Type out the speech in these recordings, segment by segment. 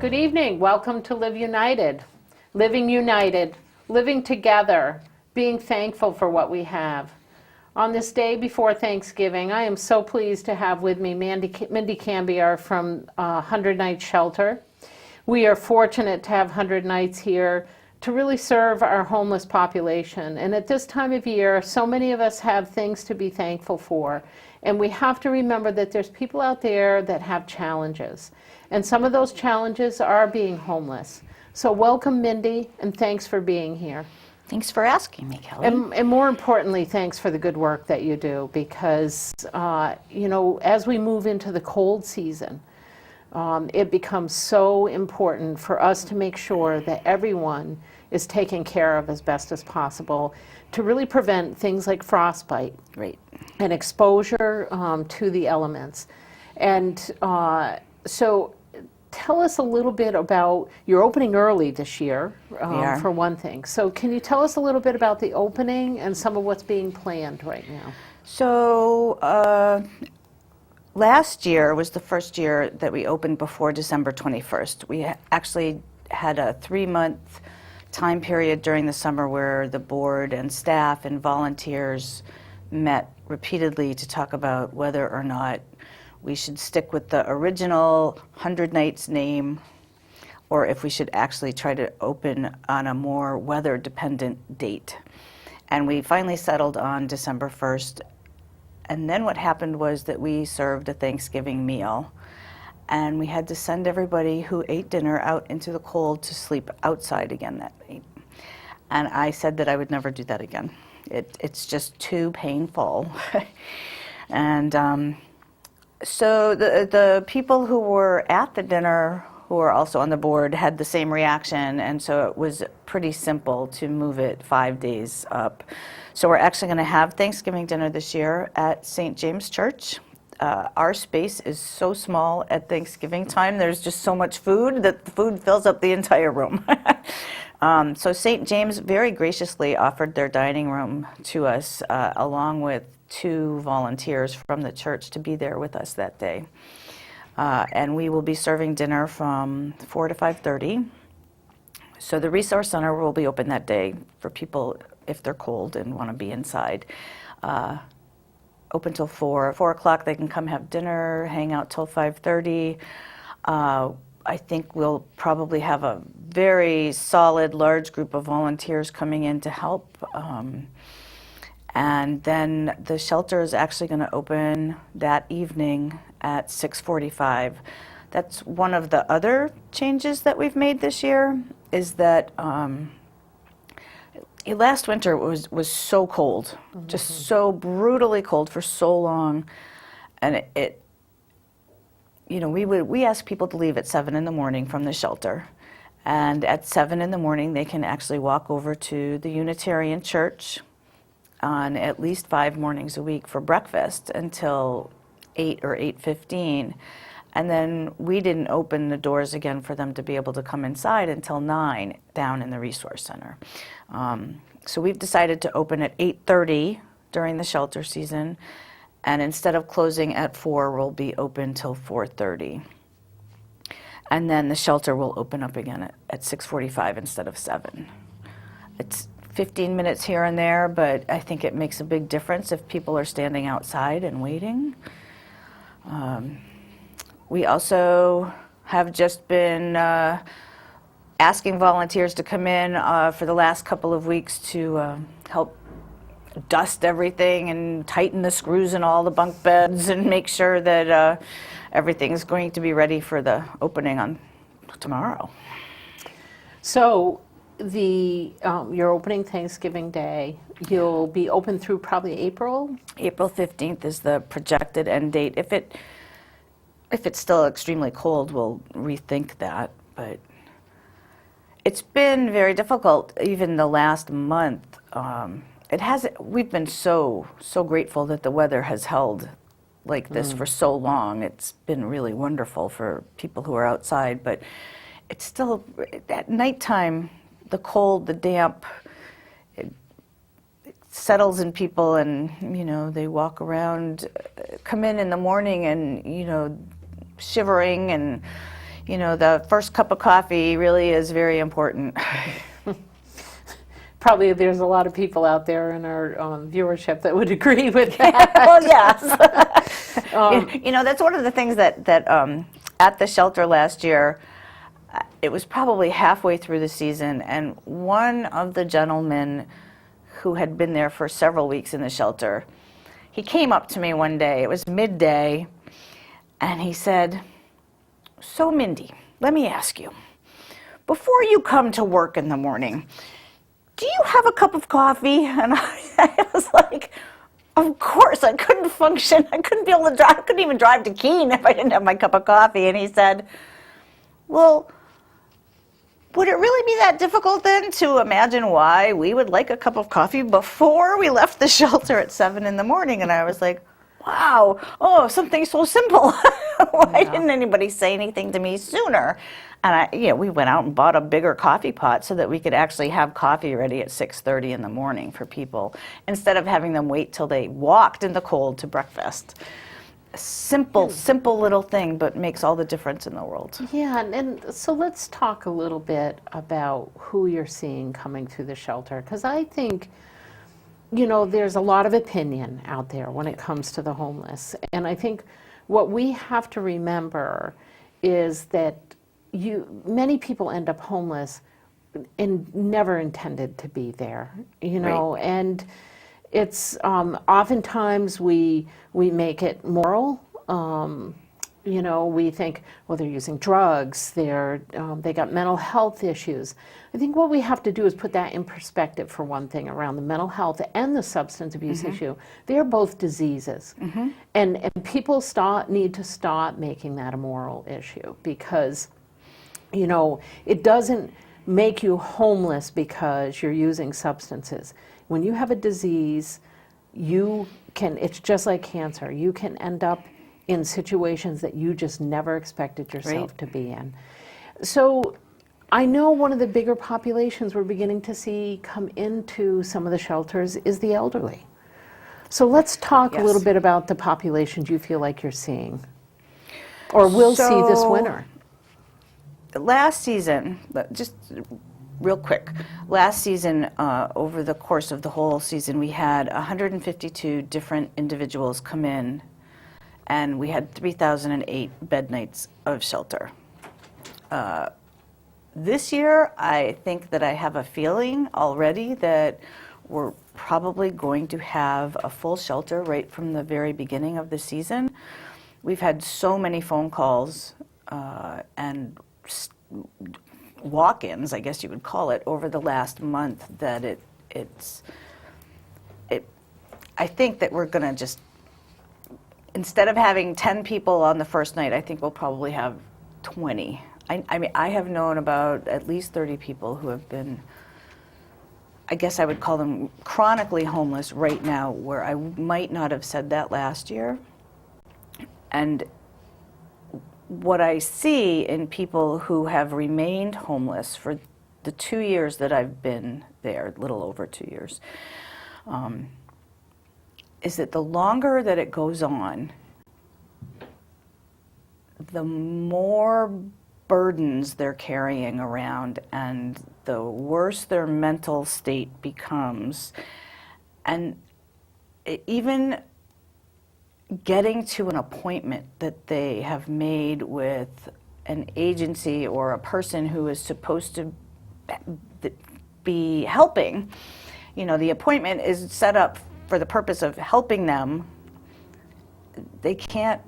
Good evening. Welcome to Live United. Living united, living together, being thankful for what we have. On this day before Thanksgiving, I am so pleased to have with me Mindy Cambiar from 100 Nights Shelter. We are fortunate to have 100 Nights here to really serve our homeless population. And at this time of year, so many of us have things to be thankful for. And we have to remember that there's people out there that have challenges. And some of those challenges are being homeless. So welcome, Mindy, and thanks for being here. Thanks for asking me, Kelly. And more importantly, thanks for the good work that you do, because, as we move into the cold season, it becomes so important for us to make sure that everyone is taken care of as best as possible to really prevent things like frostbite. Right. And exposure to the elements. And so tell us a little bit about, you're opening early this year, for one thing. So can you tell us a little bit about the opening and some of what's being planned right now? So last year was the first year that we opened before December 21st. We actually had a 3-month time period during the summer where the board and staff and volunteers met repeatedly to talk about whether or not we should stick with the original 100 Nights name, or if we should actually try to open on a more weather-dependent date. And we finally settled on December 1st. And then what happened was that we served a Thanksgiving meal, and we had to send everybody who ate dinner out into the cold to sleep outside again that night. And I said that I would never do that again. It's just too painful. And so the people who were at the dinner, who were also on the board, had the same reaction, and so it was pretty simple to move it 5 days up. So we're actually going to have Thanksgiving dinner this year at St. James Church. Our space is so small at Thanksgiving time. There's just so much food that the food fills up the entire room. So St. James very graciously offered their dining room to us, along with 2 volunteers from the church to be there with us that day. And we will be serving dinner from 4 to 5:30. So the Resource Center will be open that day for people if they're cold and want to be inside. Open till 4. 4 o'clock they can come have dinner, hang out till 5:30. I think we'll probably have a very solid, large group of volunteers coming in to help. And then the shelter is actually going to open that evening at 6:45. That's one of the other changes that we've made this year, is that last winter was so cold, just so brutally cold for so long, and we ask people to leave at 7 in the morning from the shelter, and at 7 in the morning they can actually walk over to the Unitarian Church on at least 5 mornings a week for breakfast until 8 or 8:15, and then we didn't open the doors again for them to be able to come inside until 9 down in the Resource Center. So we've decided to open at 8:30 during the shelter season, and instead of closing at 4, we'll be open till 4:30. And then the shelter will open up again at 6:45 instead of 7. It's 15 minutes here and there, but I think it makes a big difference if people are standing outside and waiting. We also have just been asking volunteers to come in for the last couple of weeks to help dust everything and tighten the screws in all the bunk beds and make sure that everything's going to be ready for the opening on tomorrow. So you're opening Thanksgiving Day. You'll be open through probably April? April 15th is the projected end date. If it's still extremely cold, we'll rethink that, but it's been very difficult even the last month. We've been so grateful that the weather has held like this for so long. It's been really wonderful for people who are outside, but it's still, at nighttime, the cold, the damp, it settles in people, and they walk around, come in the morning and shivering, and you know, the first cup of coffee really is very important. Probably there's a lot of people out there in our viewership that would agree with that. Well, yes. You know, that's one of the things that at the shelter last year, it was probably halfway through the season, and one of the gentlemen who had been there for several weeks in the shelter, he came up to me one day, it was midday, and he said, "So Mindy, let me ask you, before you come to work in the morning, do you have a cup of coffee?" And I was like, of course. I couldn't function. I couldn't be able to drive. I couldn't even drive to Keene if I didn't have my cup of coffee. And he said, "Well, would it really be that difficult then to imagine why we would like a cup of coffee before we left the shelter at 7 in the morning?" And I was like, wow, oh, something so simple. Why didn't anybody say anything to me sooner? And we went out and bought a bigger coffee pot so that we could actually have coffee ready at 6:30 in the morning for people, instead of having them wait till they walked in the cold to breakfast. Simple little thing, but makes all the difference in the world. Yeah, and so let's talk a little bit about who you're seeing coming through the shelter, because I think, there's a lot of opinion out there when it comes to the homeless. And I think what we have to remember is that many people end up homeless and never intended to be there, Right. and it's oftentimes we make it moral. We think, well, they're using drugs, they got mental health issues. I think what we have to do is put that in perspective for one thing around the mental health and the substance abuse issue. They are both diseases. And people need to stop making that a moral issue, because, it doesn't make you homeless because you're using substances. When you have a disease, it's just like cancer. You can end up in situations that you just never expected yourself Right. to be in. So I know one of the bigger populations we're beginning to see come into some of the shelters is the elderly. So let's talk a Yes. little bit about the populations you feel like you're seeing, or will see this So- winter. Last season, just real quick, last season, over the course of the whole season, we had 152 different individuals come in, and we had 3,008 bed nights of shelter. This year, I think that I have a feeling already that we're probably going to have a full shelter right from the very beginning of the season. We've had so many phone calls and walk-ins, I guess you would call it, over the last month that I think that we're going to just, instead of having 10 people on the first night, I think we'll probably have 20. I mean, I have known about at least 30 people who have been, I guess I would call them chronically homeless right now, where I might not have said that last year. And what I see in people who have remained homeless for the 2 years that I've been there, a little over 2 years, is that the longer that it goes on, the more burdens they're carrying around and the worse their mental state becomes. And even getting to an appointment that they have made with an agency or a person who is supposed to be helping, the appointment is set up for the purpose of helping them. They can't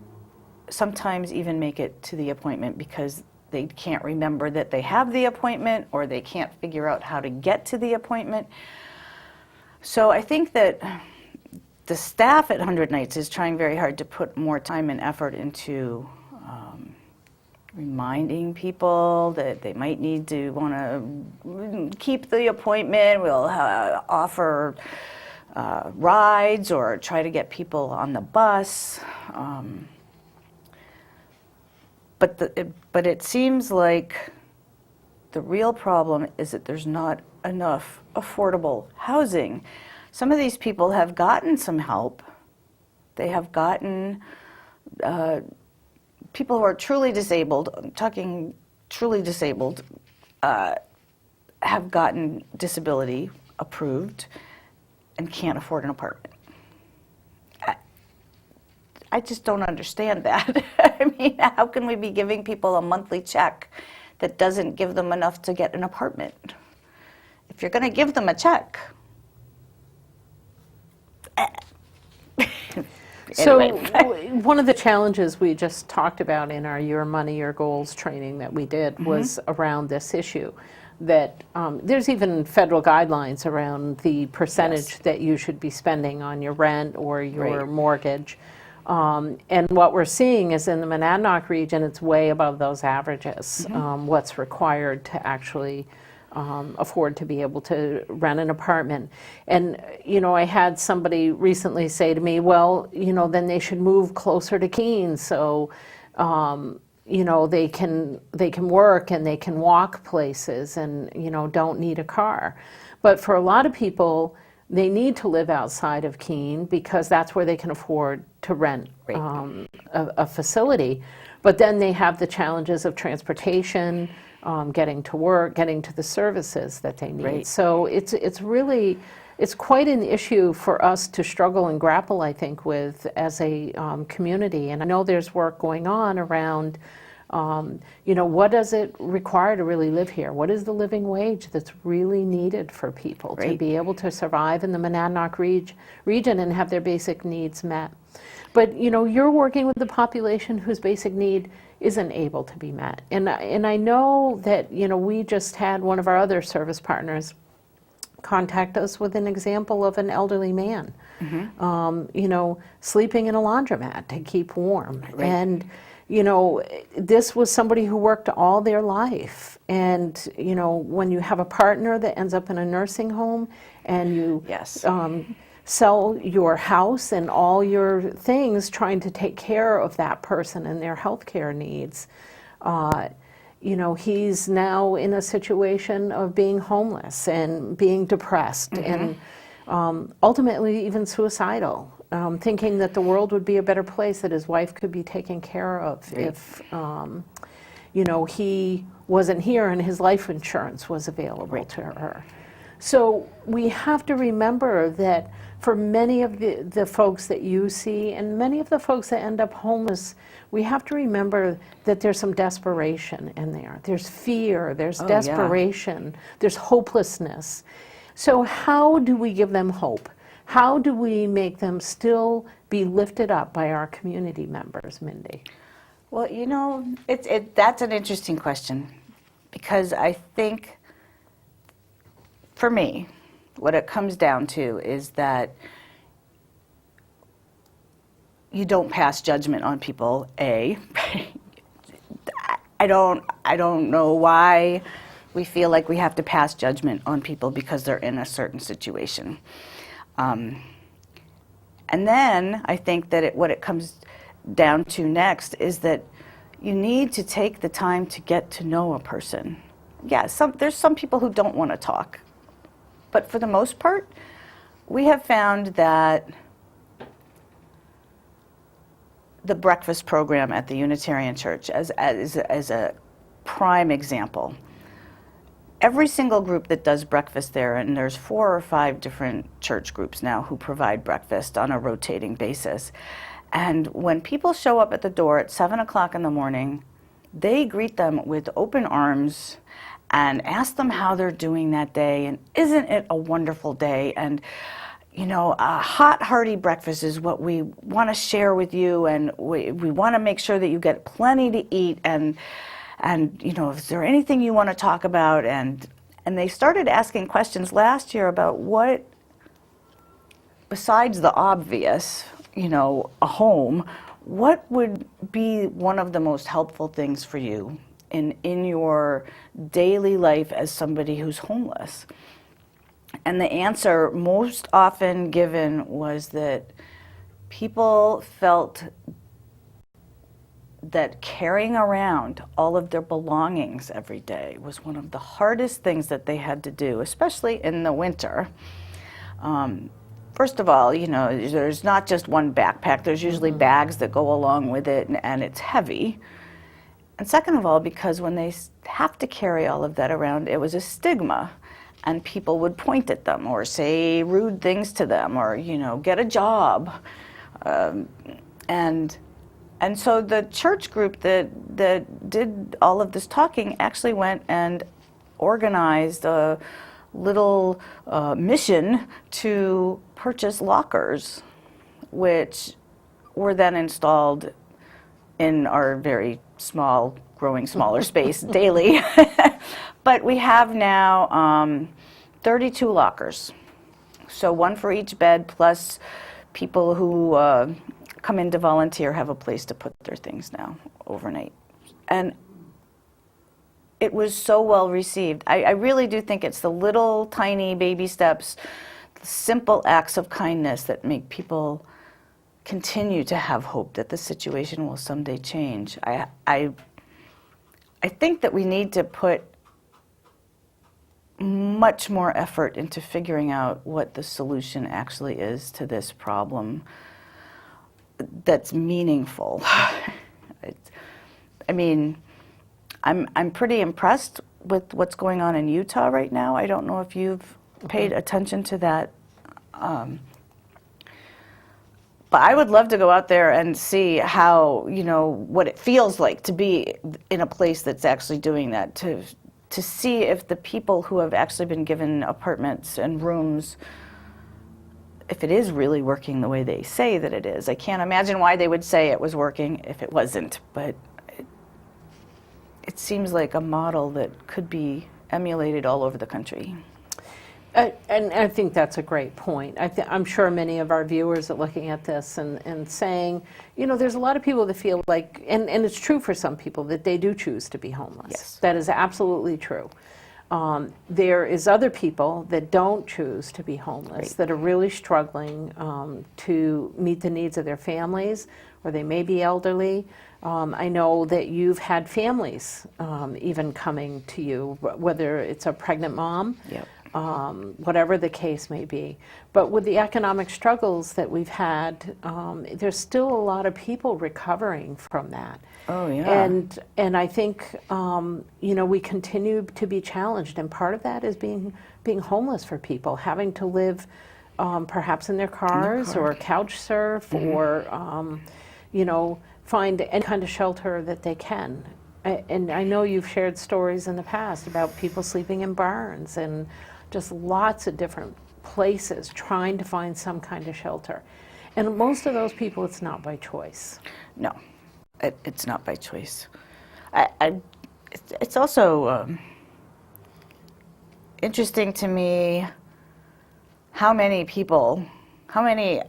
sometimes even make it to the appointment because they can't remember that they have the appointment, or they can't figure out how to get to the appointment. So I think that the staff at 100 Nights is trying very hard to put more time and effort into reminding people that they might need to want to keep the appointment. We'll offer rides or try to get people on the bus. But it seems like the real problem is that there's not enough affordable housing. Some of these people have gotten some help. They have gotten people who are truly disabled, I'm talking truly disabled, have gotten disability approved and can't afford an apartment. I just don't understand that. I mean, how can we be giving people a monthly check that doesn't give them enough to get an apartment? If you're going to give them a check. So Anyway. one of the challenges we just talked about in our Your Money, Your Goals training that we did was around this issue. That there's even federal guidelines around the percentage that you should be spending on your rent or your Right. mortgage. And what we're seeing is in the Monadnock region, it's way above those averages, what's required to actually afford to be able to rent an apartment. And, you know, I had somebody recently say to me, well, you know, then they should move closer to Keene so, you know, they can work and they can walk places and, you know, don't need a car. But for a lot of people, they need to live outside of Keene because that's where they can afford to rent a facility. But then they have the challenges of transportation, getting to work, getting to the services that they need. Right. So it's really, it's quite an issue for us to struggle and grapple, I think, with as a community. And I know there's work going on around, you know, what does it require to really live here? What is the living wage that's really needed for people to Right. be able to survive in the Monadnock region and have their basic needs met? But, you know, you're working with the population whose basic need isn't able to be met. And I know that, you know, we just had one of our other service partners contact us with an example of an elderly man, you know, sleeping in a laundromat to keep warm. Right. And, you know, this was somebody who worked all their life. And, you know, when you have a partner that ends up in a nursing home and you Yes. Sell your house and all your things trying to take care of that person and their health care needs, you know, he's now in a situation of being homeless and being depressed and ultimately even suicidal, thinking that the world would be a better place, that his wife could be taken care of if, you know, he wasn't here and his life insurance was available to her. So we have to remember that for many of the folks that you see and many of the folks that end up homeless, we have to remember that there's some desperation in there. There's fear, there's desperation, there's hopelessness. So how do we give them hope? How do we make them still be lifted up by our community members, Mindy? Well, you know, that's an interesting question because I think for me, what it comes down to is that you don't pass judgment on people, A. I don't know why we feel like we have to pass judgment on people because they're in a certain situation. And then I think that what it comes down to next is that you need to take the time to get to know a person. Yeah, there's some people who don't want to talk. But for the most part, we have found that the breakfast program at the Unitarian Church, as a prime example, every single group that does breakfast there, and there's 4 or 5 different church groups now who provide breakfast on a rotating basis. And when people show up at the door at 7 o'clock in the morning, they greet them with open arms and ask them how they're doing that day, and isn't it a wonderful day? And, you know, a hot, hearty breakfast is what we want to share with you, and we want to make sure that you get plenty to eat, and you know, is there anything you want to talk about? And they started asking questions last year about what, besides the obvious, you know, a home, what would be one of the most helpful things for you in your daily life as somebody who's homeless? And the answer most often given was that people felt that carrying around all of their belongings every day was one of the hardest things that they had to do, especially in the winter. first of all, you know, there's not just one backpack. There's usually bags that go along with it, and it's heavy. And second of all, because when they have to carry all of that around, it was a stigma. And people would point at them or say rude things to them or, you know, get a job. And so the church group that did all of this talking actually went and organized a little mission to purchase lockers, which were then installed in our very small, growing smaller space daily. But we have now 32 lockers. So one for each bed, plus people who come in to volunteer have a place to put their things now overnight. And it was so well received. I really do think it's the little tiny baby steps, the simple acts of kindness that make people continue to have hope that the situation will someday change. I think that we need to put much more effort into figuring out what the solution actually is to this problem that's meaningful. I mean, I'm pretty impressed with what's going on in Utah right now. I don't know if you've paid attention to that. But I would love to go out there and see how, you know, what it feels like to be in a place that's actually doing that, to see if the people who have actually been given apartments and rooms, if it is really working the way they say that it is. I can't imagine why they would say it was working if it wasn't, but it seems like a model that could be emulated all over the country. And I think that's a great point. I'm sure many of our viewers are looking at this and saying, you know, there's a lot of people that feel like, and it's true for some people, that they do choose to be homeless. Yes. That is absolutely true. There is other people that don't choose to be homeless, that are really struggling to meet the needs of their families, or they may be elderly. I know that you've had families even coming to you, whether it's a pregnant mom, Yep. Whatever the case may be. But with the economic struggles that we've had, there's still a lot of people recovering from that. Oh, yeah. And I think, you know, we continue to be challenged, and part of that is being homeless for people, having to live perhaps in their cars or couch surf or, you know, find any kind of shelter that they can. And I know you've shared stories in the past about people sleeping in barns and just lots of different places trying to find some kind of shelter. And most of those people, it's not by choice. No, it's not by choice. It's also interesting to me how many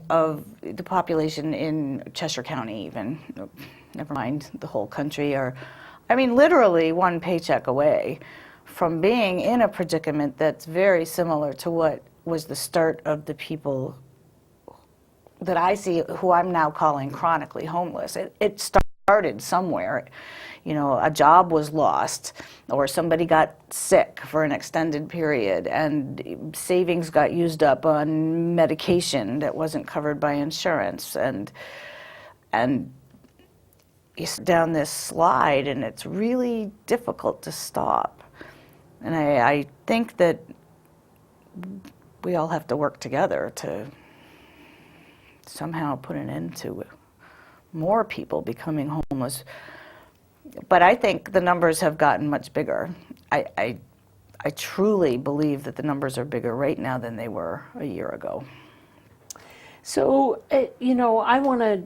of the population in Cheshire County even, never mind the whole country, are, I mean, literally one paycheck away from being in a predicament that's very similar to what was the start of the people that I see, who I'm now calling chronically homeless. It started somewhere. You know, a job was lost, or somebody got sick for an extended period, and savings got used up on medication that wasn't covered by insurance, and you sit down this slide, and it's really difficult to stop. And I think that we all have to work together to somehow put an end to more people becoming homeless. But I think the numbers have gotten much bigger. I truly believe that the numbers are bigger right now than they were a year ago. So, you know, I want to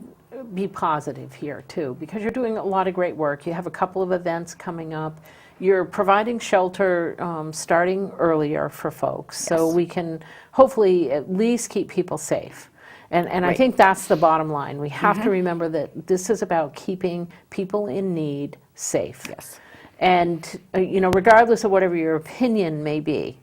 be positive here too, because you're doing a lot of great work. You have a couple of events coming up. You're providing shelter starting earlier for folks, so we can hopefully at least keep people safe. And I think that's the bottom line. We have to remember that this is about keeping people in need safe. Yes. And, you know, regardless of whatever your opinion may be,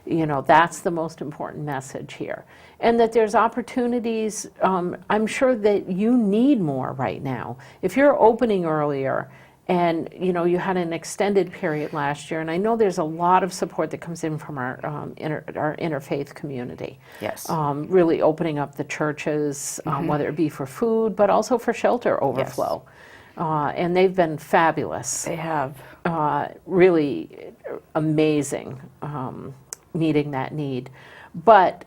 you know, that's the most important message here. And that there's opportunities, I'm sure that you need more right now. If you're opening earlier And you had an extended period last year, and I know there's a lot of support that comes in from our interfaith community. Yes. Really opening up the churches, whether it be for food, but also for shelter overflow. And they've been fabulous. They have. Really amazing, meeting that need. But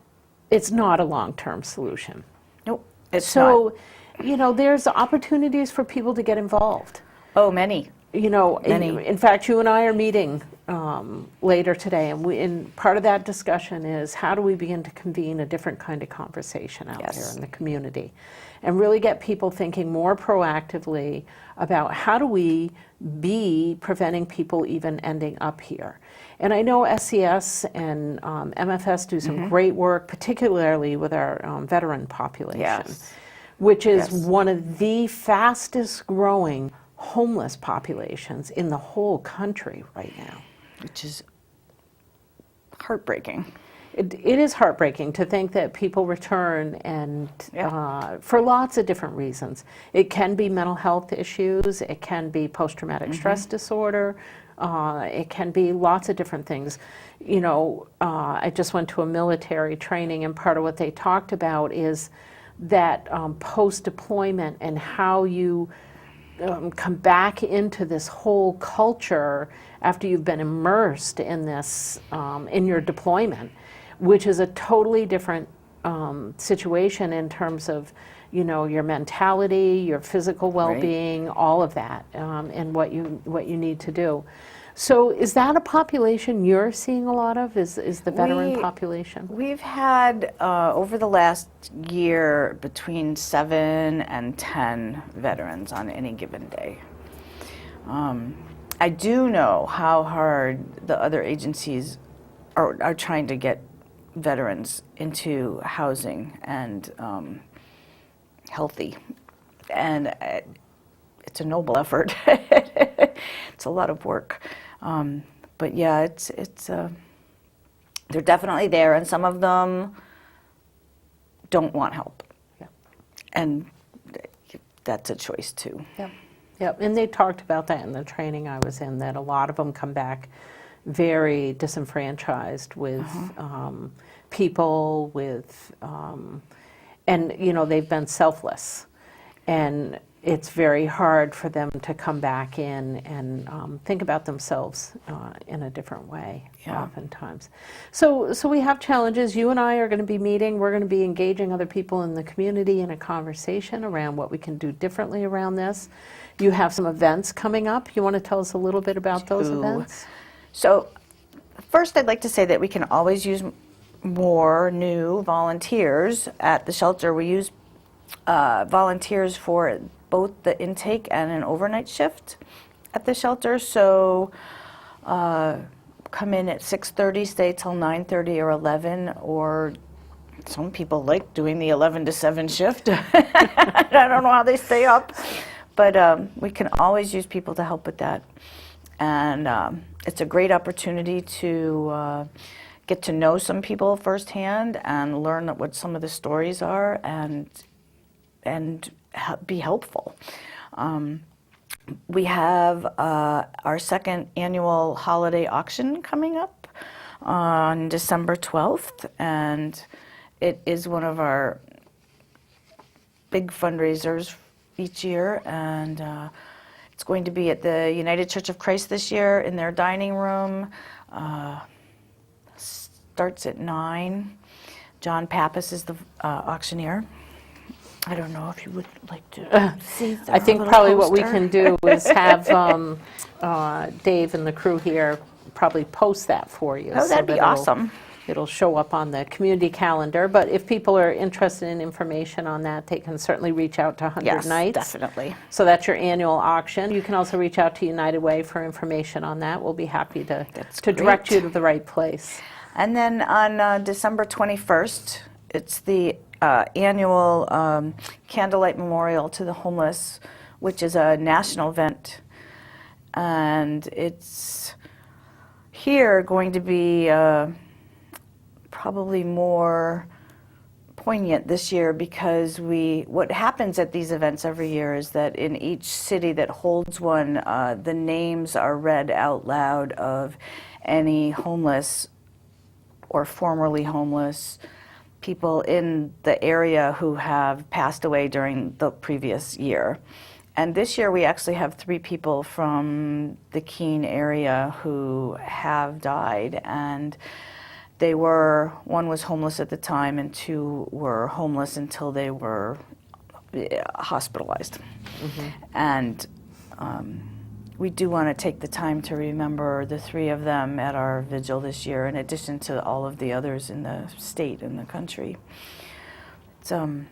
it's not a long-term solution. Nope, it's not. So, there's opportunities for people to get involved. Oh, many. Many. In fact, you and I are meeting later today, and part of that discussion is how do we begin to convene a different kind of conversation out there in the community, and really get people thinking more proactively about how do we be preventing people even ending up here. And I know SES and MFS do some great work, particularly with our veteran population, which is one of the fastest growing homeless populations in the whole country right now. Which is heartbreaking. It is heartbreaking to think that people return and for lots of different reasons. It can be mental health issues, it can be post-traumatic stress disorder, it can be lots of different things. I just went to a military training, and part of what they talked about is that post-deployment and how you come back into this whole culture after you've been immersed in this, in your deployment, which is a totally different situation in terms of, your mentality, your physical well-being, all of that, and what you need to do. So is that a population you're seeing a lot of, is the veteran population? We've had, over the last year, between 7 and 10 veterans on any given day. I do know how hard the other agencies are trying to get veterans into housing and healthy. And it's a noble effort. It's a lot of work. But yeah, they're definitely there, and some of them don't want help. Yeah. And that's a choice too. Yep. Yep. And they talked about that in the training I was in, that a lot of them come back very disenfranchised with people, with, and they've been selfless. And it's very hard for them to come back in and think about themselves in a different way, oftentimes. So we have challenges. You and I are going to be meeting. We're going to be engaging other people in the community in a conversation around what we can do differently around this. You have some events coming up. You want to tell us a little bit about those events? So first, I'd like to say that we can always use more new volunteers at the shelter. We use volunteers for both the intake and an overnight shift at the shelter. So come in at 6:30, stay till 9:30 or 11, or some people like doing the 11 to 7 shift. I don't know how they stay up, but we can always use people to help with that. And it's a great opportunity to get to know some people firsthand and learn what some of the stories are and be helpful. We have our second annual holiday auction coming up on December 12th, and it is one of our big fundraisers each year, and it's going to be at the United Church of Christ this year in their dining room. Starts at 9. John Pappas is the auctioneer. I don't know if you would like to see the I think probably what we can do is have Dave and the crew here probably post that for you. Oh, that'd be awesome. It'll show up on the community calendar, but if people are interested in information on that, they can certainly reach out to 100 Nights. Yes, definitely. So that's your annual auction. You can also reach out to United Way for information on that. We'll be happy to direct you to the right place. And then on December 21st, it's the annual Candlelight Memorial to the Homeless, which is a national event. And it's here going to be probably more poignant this year because what happens at these events every year is that in each city that holds one, the names are read out loud of any homeless or formerly homeless people in the area who have passed away during the previous year. And this year we actually have 3 people from the Keene area who have died, and one was homeless at the time and 2 were homeless until they were hospitalized. And we do want to take the time to remember the 3 of them at our vigil this year, in addition to all of the others in the state and the country. It's an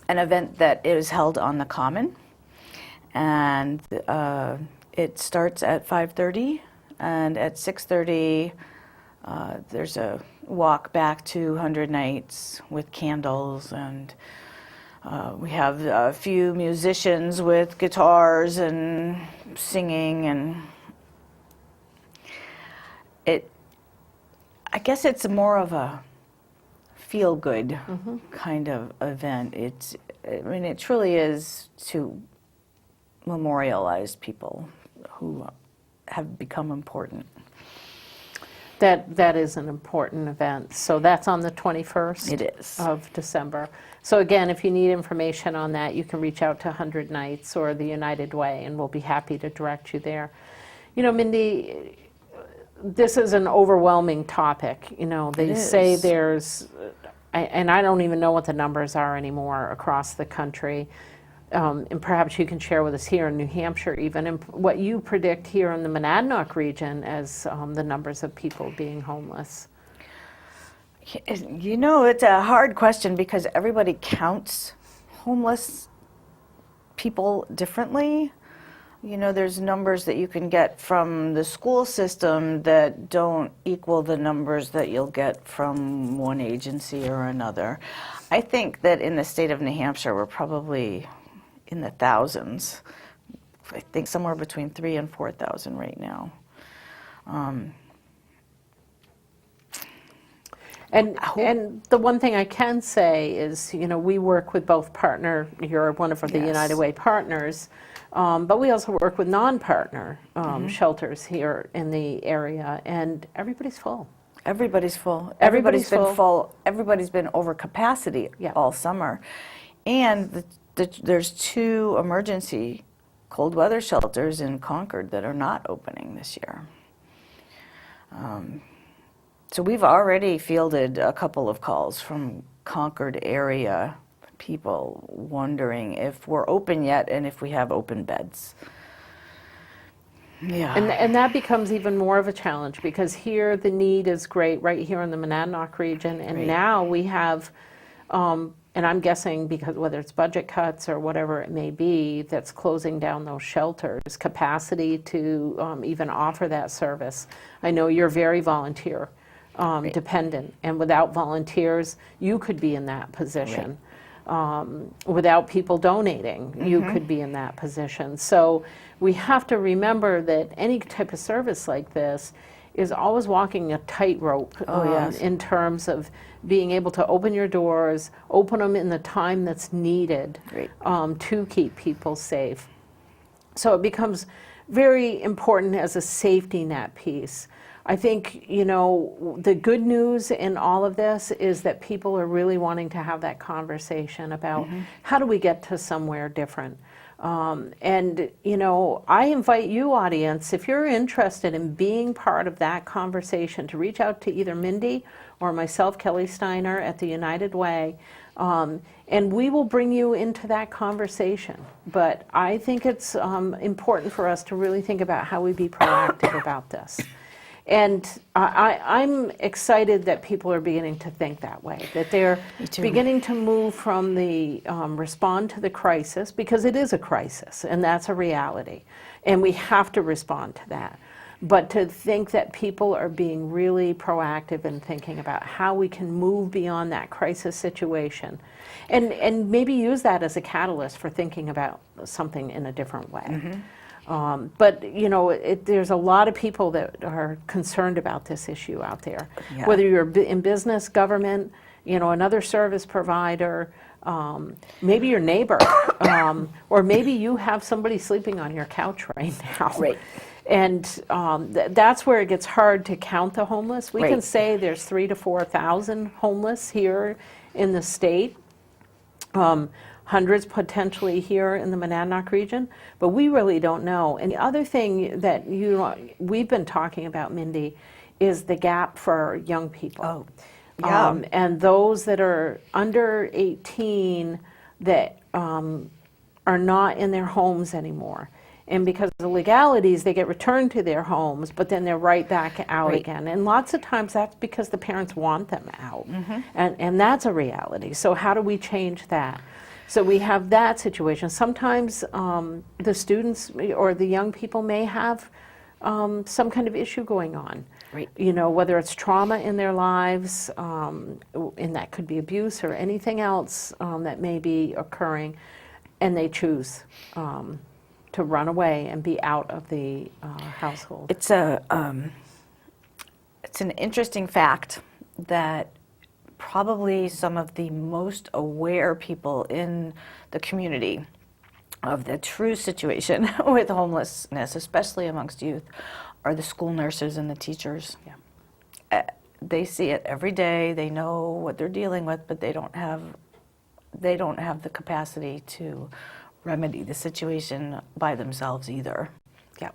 event that is held on the Common, and it starts at 5:30, and at 6:30 there's a walk back to 100 Nights with candles, and we have a few musicians with guitars and singing, and I guess it's more of a feel-good kind of event. It truly is to memorialize people who have become important. That is an important event. So that's on the 21st It is. of December. So again, if you need information on that, you can reach out to 100 Nights or the United Way, and we'll be happy to direct you there. You know, Mindy, this is an overwhelming topic. You know, they say there's, and I don't even know what the numbers are anymore across the country. And perhaps you can share with us here in New Hampshire even, and what you predict here in the Monadnock region as the numbers of people being homeless. You know, it's a hard question because everybody counts homeless people differently. You know, there's numbers that you can get from the school system that don't equal the numbers that you'll get from one agency or another. I think that in the state of New Hampshire, we're probably in the thousands. I think somewhere between 3,000 and 4,000 right now. And the one thing I can say is, you know, we work with both you're one of the United Way partners, but we also work with non-partner shelters here in the area, and everybody's full. Everybody's full. Everybody's been full. full. Everybody's been over capacity all summer. And there's 2 emergency cold weather shelters in Concord that are not opening this year. So we've already fielded a couple of calls from Concord area people wondering if we're open yet and if we have open beds. Yeah. And that becomes even more of a challenge because here the need is great right here in the Monadnock region, and now we have, and I'm guessing because whether it's budget cuts or whatever it may be, that's closing down those shelters, capacity to even offer that service. I know you're very volunteer dependent, and without volunteers, you could be in that position. Without people donating, you could be in that position. So we have to remember that any type of service like this is always walking a tightrope in terms of being able to open your doors, open them in the time that's needed to keep people safe. So it becomes very important as a safety net piece. I think, you know, the good news in all of this is that people are really wanting to have that conversation about how do we get to somewhere different. And, you know, I invite you, audience, if you're interested in being part of that conversation, to reach out to either Mindy or myself, Kelly Steiner, at the United Way, and we will bring you into that conversation. But I think it's important for us to really think about how we be proactive about this. And I'm excited that people are beginning to think that way, that they're beginning to move from the respond to the crisis, because it is a crisis, and that's a reality, and we have to respond to that. But to think that people are being really proactive in thinking about how we can move beyond that crisis situation, and maybe use that as a catalyst for thinking about something in a different way. But, you know, there's a lot of people that are concerned about this issue out there. Whether you're in business, government, another service provider, maybe your neighbor, or maybe you have somebody sleeping on your couch right now. Right. And that's where it gets hard to count the homeless. We can Right. say there's 3,000 to 4,000 homeless here in the state. Hundreds potentially here in the Monadnock region, but we really don't know. And the other thing that we've been talking about, Mindy, is the gap for young people. Oh, yeah. And those that are under 18 that are not in their homes anymore. And because of the legalities, they get returned to their homes, but then they're right back out Right. again. And lots of times that's because the parents want them out. And that's a reality. So how do we change that? So we have that situation. Sometimes the students or the young people may have some kind of issue going on. Right. Whether it's trauma in their lives, and that could be abuse or anything else that may be occurring, and they choose to run away and be out of the household. It's an interesting fact that probably some of the most aware people in the community of the true situation with homelessness, especially amongst youth, are the school nurses and the teachers. Yeah. They see it every day. They know what they're dealing with, but they don't have the capacity to remedy the situation by themselves either. Yeah.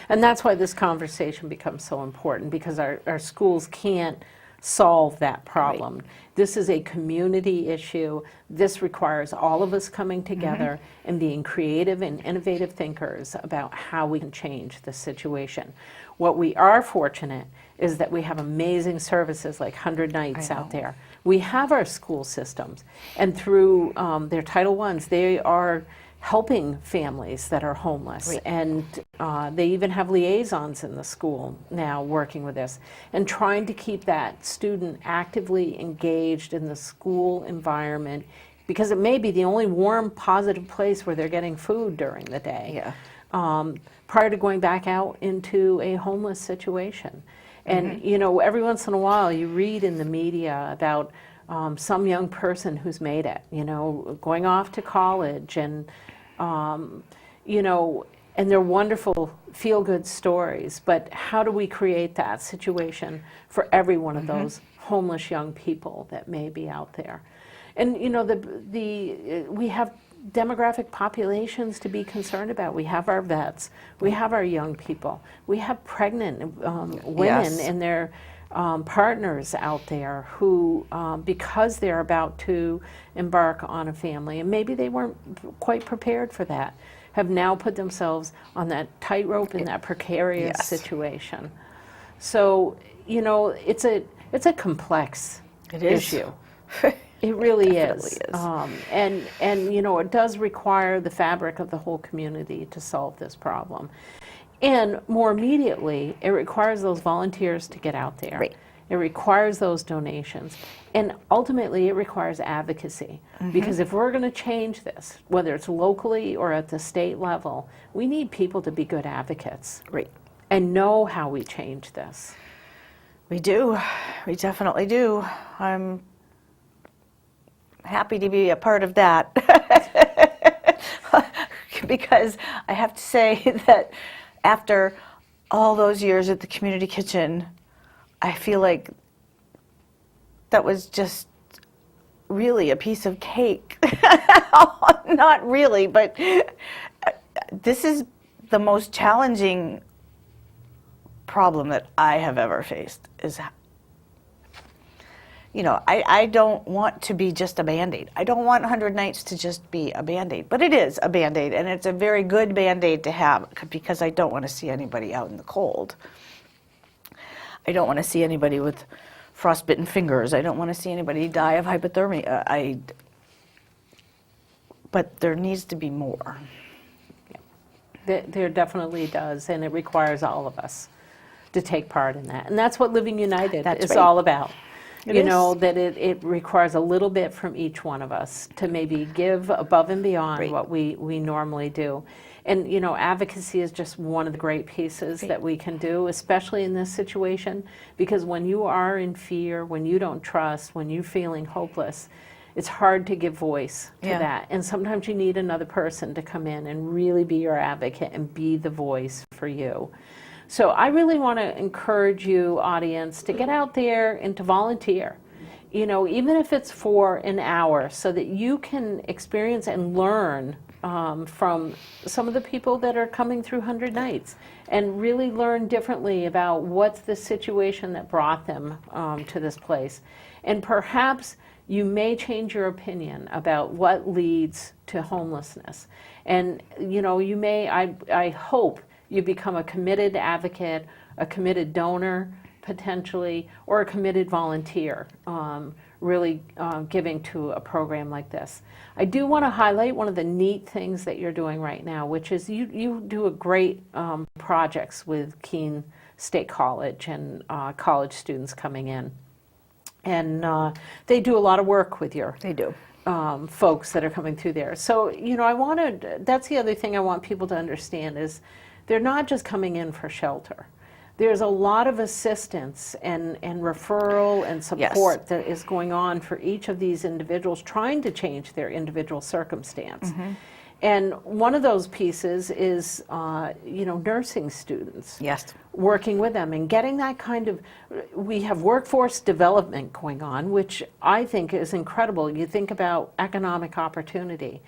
And that's why this conversation becomes so important, because our schools can't solve that problem. Right. This is a community issue. This requires all of us coming together and being creative and innovative thinkers about how we can change the situation. What we are fortunate is that we have amazing services like 100 Nights out there. We have our school systems, and through their Title Is, they are helping families that are homeless. Right. And they even have liaisons in the school now working with this and trying to keep that student actively engaged in the school environment, because it may be the only warm, positive place where they're getting food during the day. Yeah. Prior to going back out into a homeless situation. And every once in a while you read in the media about some young person who's made it, going off to college, and and they're wonderful feel-good stories. But how do we create that situation for every one of those homeless young people that may be out there? And we have demographic populations to be concerned about. We have our vets, we have our young people, we have pregnant women Yes. and their partners out there who, because they're about to embark on a family, and maybe they weren't quite prepared for that, have now put themselves on that tightrope in that precarious Yes. situation. So, it's a complex issue. It really is. And it does require the fabric of the whole community to solve this problem. And more immediately, it requires those volunteers to get out there. Right. It requires those donations. And ultimately, it requires advocacy. Because if we're going to change this, whether it's locally or at the state level, we need people to be good advocates Right. and know how we change this. We do. We definitely do. I'm happy to be a part of that. Because I have to say that after all those years at the community kitchen, I feel like that was just really a piece of cake. Not really, but this is the most challenging problem that I have ever faced. I don't want to be just a Band-Aid. I don't want 100 Nights to just be a Band-Aid, but it is a Band-Aid, and it's a very good Band-Aid to have, because I don't want to see anybody out in the cold. I don't want to see anybody with frostbitten fingers. I don't want to see anybody die of hypothermia. But there needs to be more. There definitely does, and it requires all of us to take part in that. And that's what Living United is right. all about. It You is. know, that it requires a little bit from each one of us to maybe give above and beyond Right. what we normally do. And, you know, advocacy is just one of the great pieces that we can do, especially in this situation, because when you are in fear, when you don't trust, when you're feeling hopeless, it's hard to give voice to that. And sometimes you need another person to come in and really be your advocate and be the voice for you. So I really want to encourage you, audience, to get out there and to volunteer. You know, even if it's for an hour, so that you can experience and learn from some of the people that are coming through 100 Nights, and really learn differently about what's the situation that brought them to this place. And perhaps you may change your opinion about what leads to homelessness. And, you know, you may, I hope you become a committed advocate, a committed donor, potentially, or a committed volunteer, really giving to a program like this. I do want to highlight one of the neat things that you're doing right now, which is you do a great projects with Keene State College and college students coming in. And they do a lot of work with your folks that are coming through there. So, you know, that's the other thing I want people to understand is they're not just coming in for shelter. There's a lot of assistance and referral and support that is going on for each of these individuals trying to change their individual circumstance. And one of those pieces is, you know, nursing students. Working with them and getting that kind of, we have workforce development going on, which I think is incredible. You think about economic opportunity.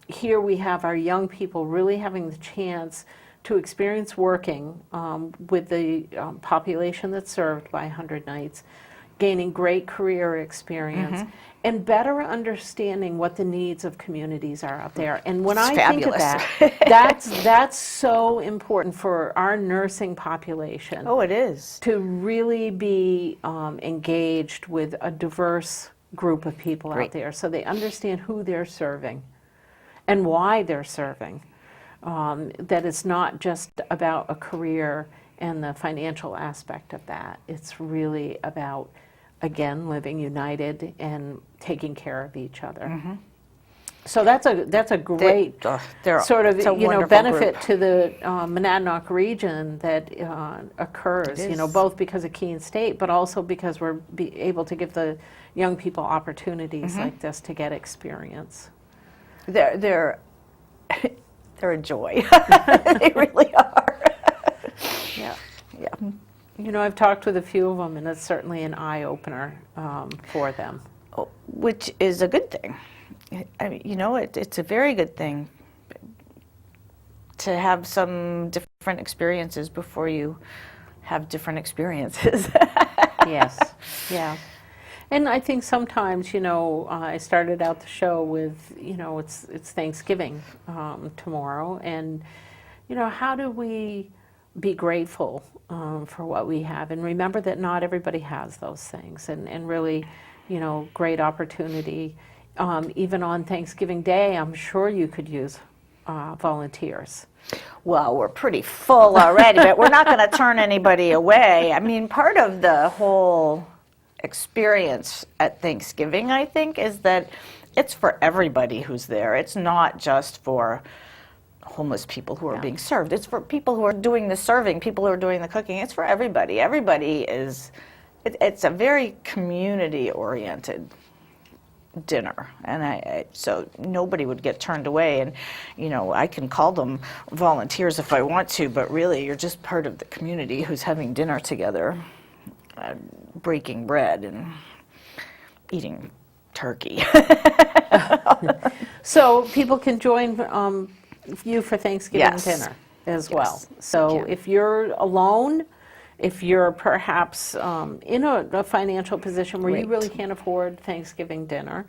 Here we have our young people really having the chance to experience working with the population that's served by 100 Nights, gaining great career experience, and better understanding what the needs of communities are out there. And when I think of that, that's so important for our nursing population. Oh, it is. To really be engaged with a diverse group of people out there, so they understand who they're serving and why they're serving. That it's not just about a career and the financial aspect of that. It's really about, again, living united and taking care of each other. So that's a great sort of, you know, benefit to the Monadnock region that occurs, you know, both because of Keene State, but also because we're able to give the young people opportunities like this to get experience. They're a joy. They really are. Yeah. You know, I've talked with a few of them, and it's certainly an eye-opener for them. Which is a good thing. I mean, you know, it's a very good thing to have some different experiences before you have different experiences. Yes, yeah. And I think sometimes, you know, I started out the show with, you know, it's Thanksgiving tomorrow, and, you know, how do we be grateful for what we have, and remember that not everybody has those things, and really, you know, great opportunity. Even on Thanksgiving Day, I'm sure you could use volunteers. Well, we're pretty full already, but we're not going to turn anybody away. I mean, part of the whole experience at Thanksgiving, I think, is that it's for everybody who's there. It's not just for homeless people who are being served. It's for people who are doing the serving, people who are doing the cooking. It's for everybody. Everybody is, it's a very community-oriented dinner, and so nobody would get turned away. And, you know, I can call them volunteers if I want to, but really you're just part of the community who's having dinner together, breaking bread and eating turkey. So people can join you for Thanksgiving dinner as well. So if you're alone, if you're perhaps in a financial position where you really can't afford Thanksgiving dinner,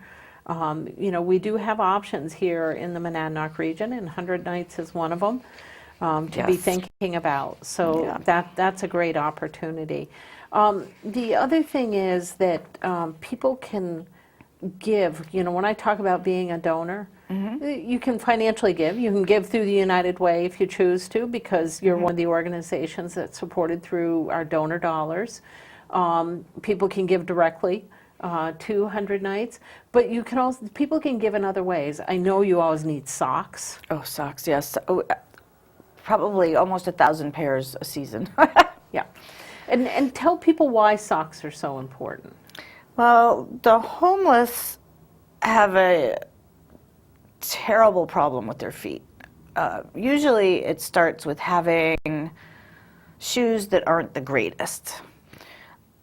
you know, we do have options here in the Monadnock region, and 100 Nights is one of them to be thinking about. So that's a great opportunity. The other thing is that people can give. You know, when I talk about being a donor, you can financially give. You can give through the United Way if you choose to, because you're one of the organizations that's supported through our donor dollars. People can give directly to 100 nights. But you can also, people can give in other ways. I know you always need socks. Oh, socks, yes. Oh, probably almost 1,000 pairs a season. Yeah. And tell people why socks are so important. Well, the homeless have a terrible problem with their feet. Usually it starts with having shoes that aren't the greatest,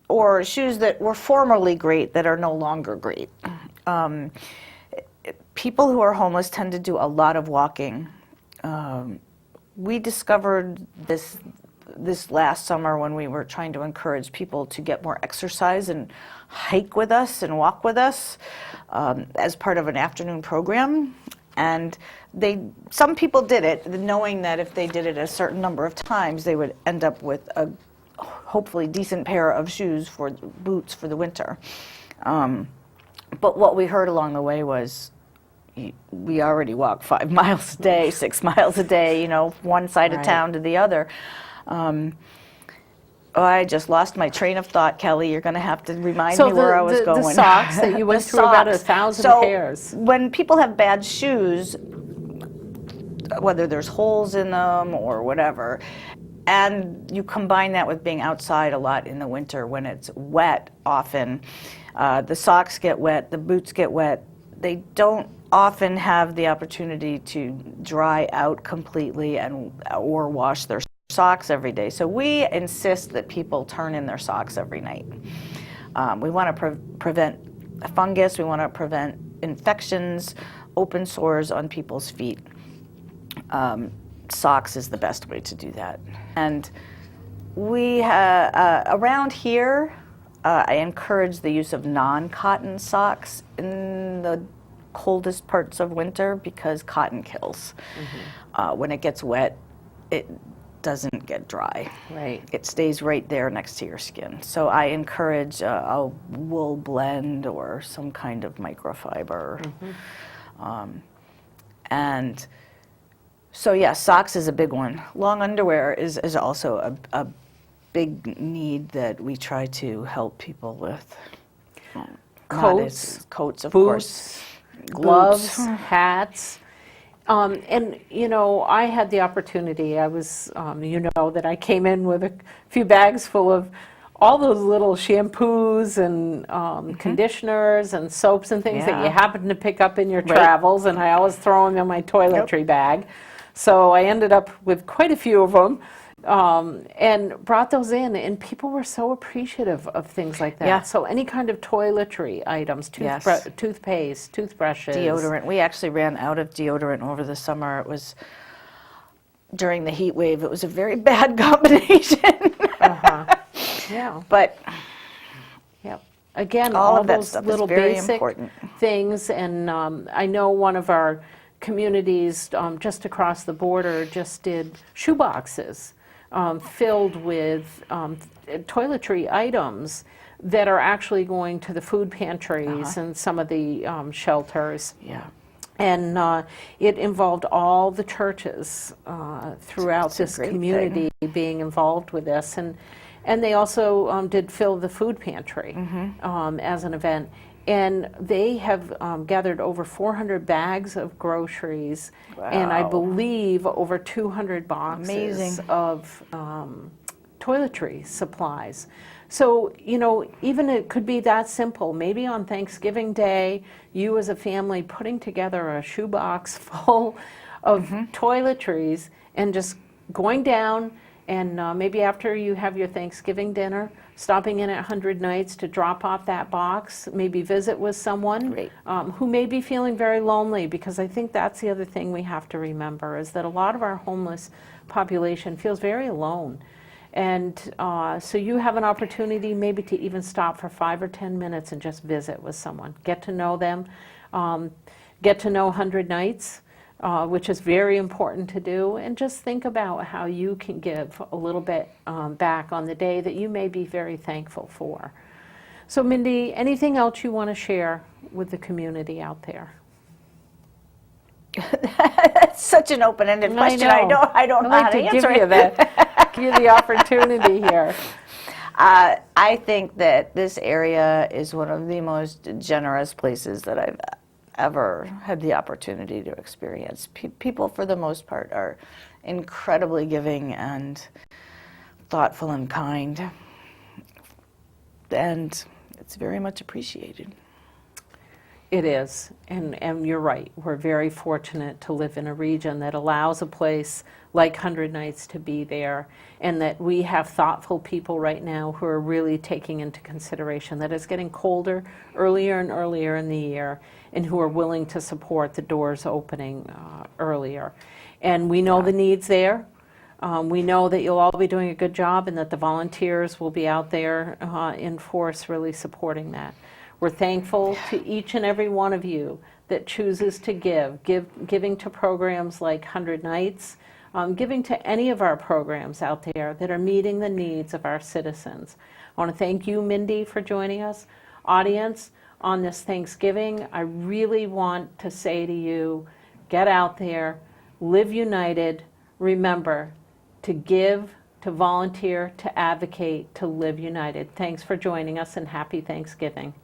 or shoes that were formerly great that are no longer great. People who are homeless tend to do a lot of walking. We discovered this last summer when we were trying to encourage people to get more exercise and hike with us and walk with us as part of an afternoon program. And some people did it knowing that if they did it a certain number of times, they would end up with a hopefully decent pair of shoes for boots for the winter. But what we heard along the way was, we already walk 5 miles a day, 6 miles a day, one side of town to the other. I just lost my train of thought, Kelly. You're going to have to remind me where I was going. The socks that you went through about 1,000 pairs. When people have bad shoes, whether there's holes in them or whatever, and you combine that with being outside a lot in the winter when it's wet often, the socks get wet, the boots get wet. They don't often have the opportunity to dry out completely or wash their socks every day. So we insist that people turn in their socks every night. We want to prevent fungus, we want to prevent infections, open sores on people's feet. Socks is the best way to do that. And we around here, I encourage the use of non-cotton socks in the coldest parts of winter because cotton kills. When it gets wet, it doesn't get dry. Right. It stays right there next to your skin. So I encourage a wool blend or some kind of microfiber. And so yeah, socks is a big one. Long underwear is also a big need that we try to help people with. Coats, of course. Gloves, hats. And, I had the opportunity, I was, that I came in with a few bags full of all those little shampoos and conditioners and soaps and things that you happen to pick up in your travels, and I always throw them in my toiletry bag. So I ended up with quite a few of them. And brought those in, and people were so appreciative of things like that. Yeah. So any kind of toiletry items, toothpaste, toothbrushes. Deodorant. We actually ran out of deodorant over the summer. It was during the heat wave. It was a very bad combination. Yeah. But again, all of that those stuff little is very basic important. things, and I know one of our communities just across the border just did shoe boxes. Filled with toiletry items that are actually going to the food pantries and some of the shelters. Yeah. And it involved all the churches throughout this community being involved with this. And they also did fill the food pantry as an event. And they have gathered over 400 bags of groceries, and I believe over 200 boxes of toiletry supplies. So, even it could be that simple. Maybe on Thanksgiving Day, you as a family putting together a shoebox full of toiletries and just going down and maybe after you have your Thanksgiving dinner, stopping in at 100 Nights to drop off that box, maybe visit with someone who may be feeling very lonely, because I think that's the other thing we have to remember, is that a lot of our homeless population feels very alone. And so you have an opportunity maybe to even stop for 5 or 10 minutes and just visit with someone, get to know them, get to know 100 Nights, which is very important to do, and just think about how you can give a little bit back on the day that you may be very thankful for. So Mindy, anything else you want to share with the community out there? That's such an open-ended question. I don't know how to answer you it. give you the opportunity here. I think that this area is one of the most generous places that I've ever had the opportunity to experience. People, for the most part, are incredibly giving and thoughtful and kind, and it's very much appreciated. It is, and you're right. We're very fortunate to live in a region that allows a place like 100 Nights to be there, and that we have thoughtful people right now who are really taking into consideration that it's getting colder earlier and earlier in the year, and who are willing to support the doors opening earlier. And we know the needs there. We know that you'll all be doing a good job, and that the volunteers will be out there in force really supporting that. We're thankful to each and every one of you that chooses to giving to programs like 100 Nights, giving to any of our programs out there that are meeting the needs of our citizens. I want to thank you, Mindy, for joining us. Audience, on this Thanksgiving, I really want to say to you, get out there, live united, remember to give, to volunteer, to advocate, to live united. Thanks for joining us, and happy Thanksgiving.